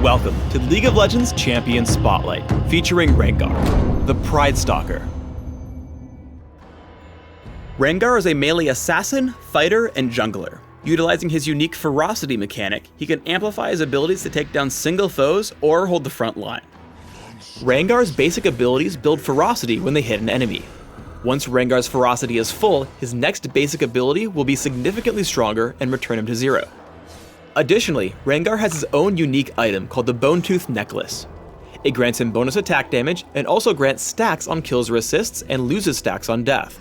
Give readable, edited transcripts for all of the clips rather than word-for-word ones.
Welcome to League of Legends Champion Spotlight, featuring Rengar, the Pride Stalker. Rengar is a melee assassin, fighter, and jungler. Utilizing his unique ferocity mechanic, he can amplify his abilities to take down single foes or hold the front line. Rengar's basic abilities build ferocity when they hit an enemy. Once Rengar's ferocity is full, his next basic ability will be significantly stronger and return him to 0. Additionally, Rengar has his own unique item called the Bone Tooth Necklace. It grants him bonus attack damage and also grants stacks on kills or assists and loses stacks on death.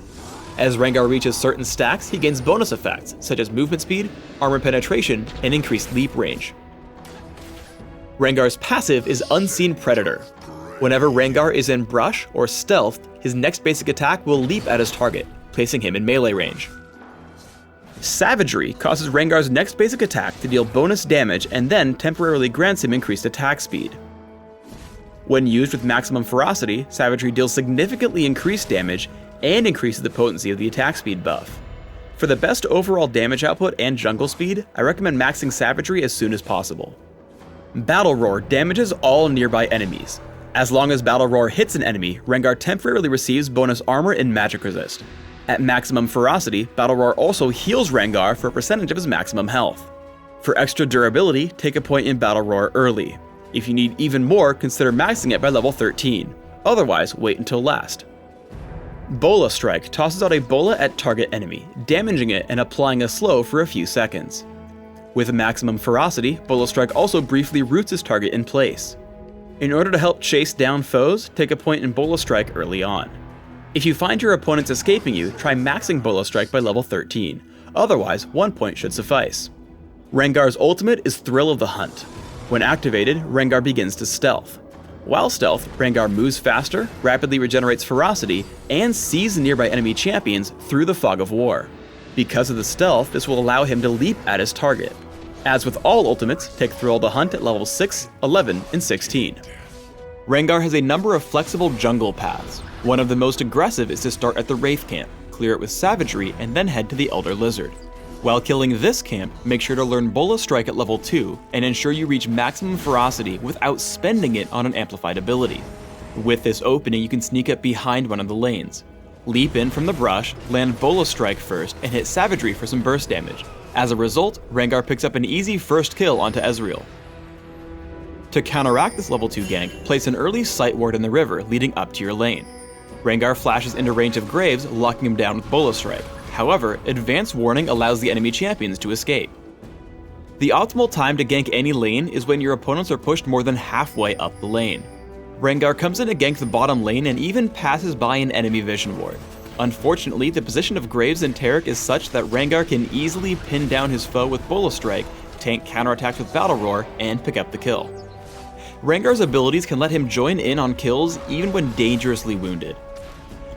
As Rengar reaches certain stacks, he gains bonus effects such as movement speed, armor penetration, and increased leap range. Rengar's passive is Unseen Predator. Whenever Rengar is in brush or stealth, his next basic attack will leap at his target, placing him in melee range. Savagery causes Rengar's next basic attack to deal bonus damage and then temporarily grants him increased attack speed. When used with maximum ferocity, Savagery deals significantly increased damage and increases the potency of the attack speed buff. For the best overall damage output and jungle speed, I recommend maxing Savagery as soon as possible. Battle Roar damages all nearby enemies. As long as Battle Roar hits an enemy, Rengar temporarily receives bonus armor and magic resist. At maximum ferocity, Battle Roar also heals Rengar for a percentage of his maximum health. For extra durability, take a point in Battle Roar early. If you need even more, consider maxing it by level 13. Otherwise, wait until last. Bola Strike tosses out a bola at target enemy, damaging it and applying a slow for a few seconds. With maximum ferocity, Bola Strike also briefly roots his target in place. In order to help chase down foes, take a point in Bola Strike early on. If you find your opponents escaping you, try maxing Bola Strike by level 13. Otherwise, 1 point should suffice. Rengar's ultimate is Thrill of the Hunt. When activated, Rengar begins to stealth. While stealth, Rengar moves faster, rapidly regenerates ferocity, and sees nearby enemy champions through the fog of war. Because of the stealth, this will allow him to leap at his target. As with all ultimates, take Thrill of the Hunt at levels 6, 11, and 16. Rengar has a number of flexible jungle paths. One of the most aggressive is to start at the Wraith camp, clear it with Savagery, and then head to the Elder Lizard. While killing this camp, make sure to learn Bola Strike at level 2, and ensure you reach maximum ferocity without spending it on an amplified ability. With this opening, you can sneak up behind one of the lanes. Leap in from the brush, land Bola Strike first, and hit Savagery for some burst damage. As a result, Rengar picks up an easy first kill onto Ezreal. To counteract this level 2 gank, place an early Sight Ward in the river leading up to your lane. Rengar flashes into range of Graves, locking him down with Bola Strike. However, Advanced Warning allows the enemy champions to escape. The optimal time to gank any lane is when your opponents are pushed more than halfway up the lane. Rengar comes in to gank the bottom lane and even passes by an enemy Vision Ward. Unfortunately, the position of Graves and Taric is such that Rengar can easily pin down his foe with Bola Strike, tank counterattacks with Battle Roar, and pick up the kill. Rengar's abilities can let him join in on kills even when dangerously wounded.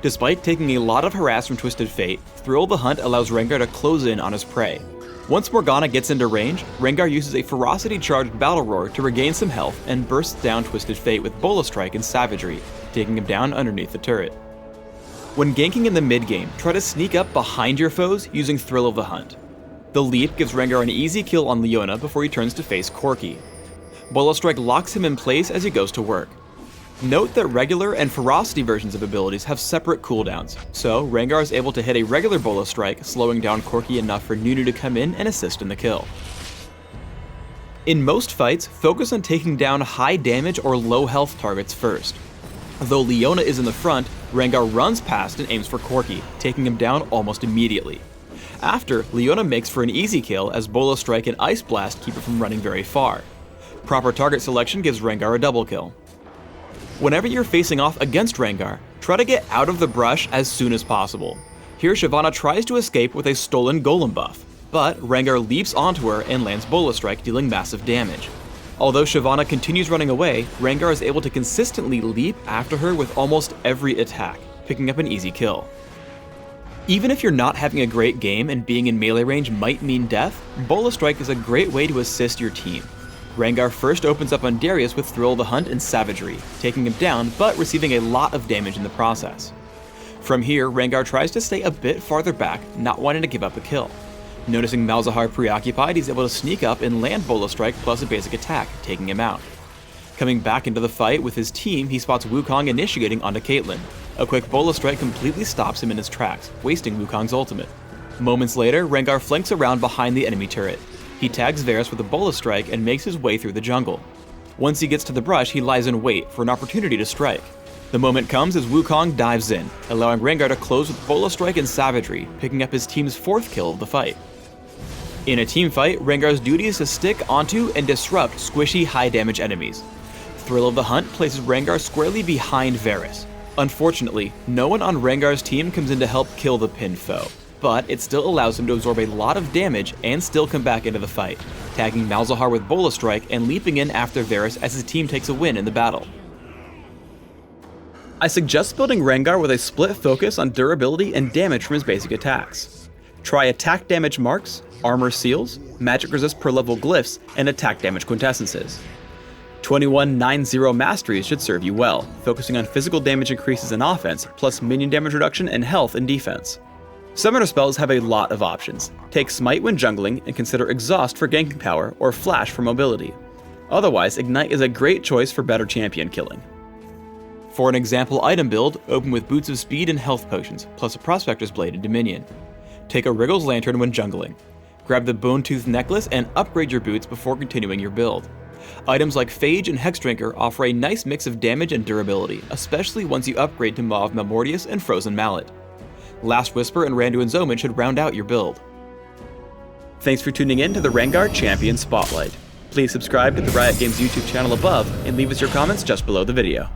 Despite taking a lot of harass from Twisted Fate, Thrill the Hunt allows Rengar to close in on his prey. Once Morgana gets into range, Rengar uses a ferocity-charged Battle Roar to regain some health and bursts down Twisted Fate with Bola Strike and Savagery, taking him down underneath the turret. When ganking in the mid-game, try to sneak up behind your foes using Thrill of the Hunt. The leap gives Rengar an easy kill on Leona before he turns to face Corki. Bola Strike locks him in place as he goes to work. Note that regular and ferocity versions of abilities have separate cooldowns, so Rengar is able to hit a regular Bola Strike, slowing down Corki enough for Nunu to come in and assist in the kill. In most fights, focus on taking down high damage or low health targets first. Though Leona is in the front, Rengar runs past and aims for Corki, taking him down almost immediately. After, Leona makes for an easy kill as Bola Strike and Ice Blast keep her from running very far. Proper target selection gives Rengar a double kill. Whenever you're facing off against Rengar, try to get out of the brush as soon as possible. Here Shyvana tries to escape with a stolen Golem buff, but Rengar leaps onto her and lands Bola Strike, dealing massive damage. Although Shyvana continues running away, Rengar is able to consistently leap after her with almost every attack, picking up an easy kill. Even if you're not having a great game and being in melee range might mean death, Bola Strike is a great way to assist your team. Rengar first opens up on Darius with Thrill of the Hunt and Savagery, taking him down but receiving a lot of damage in the process. From here, Rengar tries to stay a bit farther back, not wanting to give up a kill. Noticing Malzahar preoccupied, he's able to sneak up and land Bola Strike plus a basic attack, taking him out. Coming back into the fight with his team, he spots Wukong initiating onto Caitlyn. A quick Bola Strike completely stops him in his tracks, wasting Wukong's ultimate. Moments later, Rengar flanks around behind the enemy turret. He tags Varus with a Bola Strike and makes his way through the jungle. Once he gets to the brush, he lies in wait for an opportunity to strike. The moment comes as Wukong dives in, allowing Rengar to close with Bola Strike and Savagery, picking up his team's 4th kill of the fight. In a teamfight, Rengar's duty is to stick onto and disrupt squishy high-damage enemies. Thrill of the Hunt places Rengar squarely behind Varus. Unfortunately, no one on Rengar's team comes in to help kill the pinned foe, but it still allows him to absorb a lot of damage and still come back into the fight, tagging Malzahar with Bola Strike and leaping in after Varus as his team takes a win in the battle. I suggest building Rengar with a split focus on durability and damage from his basic attacks. Try attack damage marks, armor seals, magic resist per level glyphs, and attack damage quintessences. 21-9-0 masteries should serve you well, focusing on physical damage increases in offense, plus minion damage reduction and health in defense. Summoner spells have a lot of options. Take Smite when jungling, and consider Exhaust for ganking power, or Flash for mobility. Otherwise, Ignite is a great choice for better champion killing. For an example item build, open with Boots of Speed and Health Potions, plus a Prospector's Blade and Dominion. Take a Wriggle's Lantern when jungling. Grab the Bone Tooth Necklace and upgrade your boots before continuing your build. Items like Phage and Hexdrinker offer a nice mix of damage and durability, especially once you upgrade to Mauve Malmortius and Frozen Mallet. Last Whisper and Randuin's Omen should round out your build. Thanks for tuning in to the Rengar Champion Spotlight. Please subscribe to the Riot Games YouTube channel above and leave us your comments just below the video.